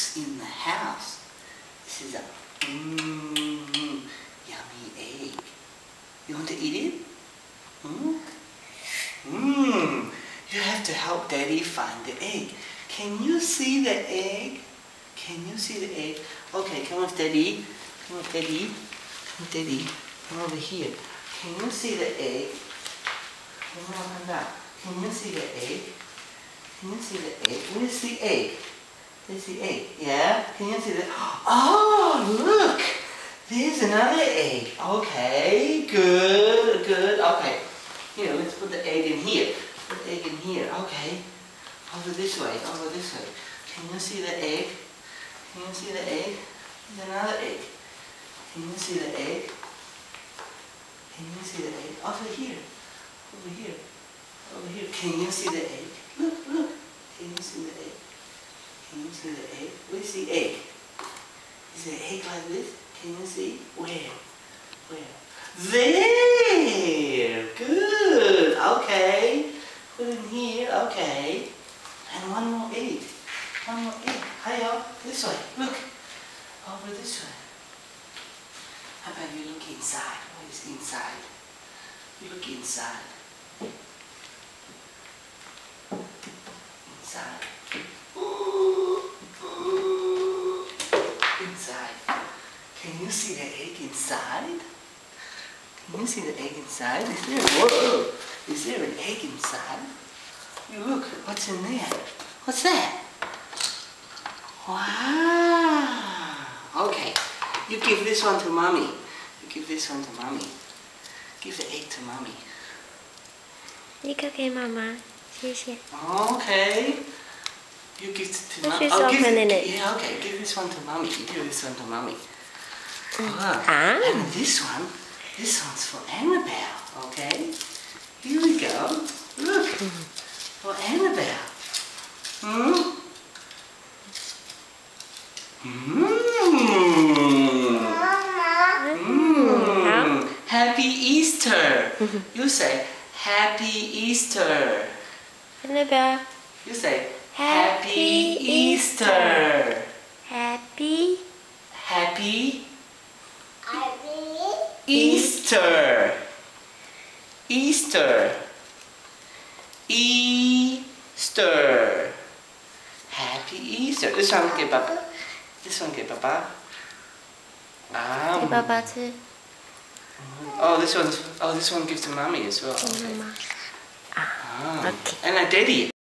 cooks in the house. This is a yummy egg. You want to eat it? You have to help Daddy find the egg. Can you see the egg? Can you see the egg? Okay, come with Daddy. Come with Daddy. Come with Daddy. Come over here. Can you see the egg? Can you see the egg? Can you see the egg? Where's the egg? There's the egg. Yeah? Can you see the... Oh, look! There's another egg. Okay, good, good. Okay. Here, let's put the egg in here. Put the egg in here. Okay. Over this way. Over this way. Can you see the egg? Can you see the egg? There's another egg. Can you see the egg? Can you see the egg? Over here. Over here. Over here. Can you see the egg? Look, look. Can you see the egg? Can you see the egg? Where's the egg? Is the egg like this? Can you see? Where? Where? There! Good! Okay. Put it in here. Okay. And one more egg. One more egg. Hiya. This way. Look. Over this way. How about you look inside? What is inside? You look inside. Inside. Inside. Can you see the egg inside? Can you see the egg inside? Is there, whoa, is there an egg inside? You look, what's in there? What's that? Wow. Okay, you give this one to Mommy. You give this one to Mommy. Give the egg to Mommy. 一个给妈妈，谢谢。 Okay. You give it to Mommy. She's opening it. Yeah, okay. Give this one to Mommy. You give this one to Mommy. Ah. Ah. And this one's for Annabelle. Okay. Here we go. Look. For Annabelle. Happy Easter. You say Happy Easter. Annabelle. You say Happy Easter. Happy. Happy Easter. Easter. Easter. Happy Easter. This one give Papa. This one give Papa. 给爸爸吃。 Oh, this one gives to Mommy as well. Okay. Mama. Ah, okay. And a Daddy.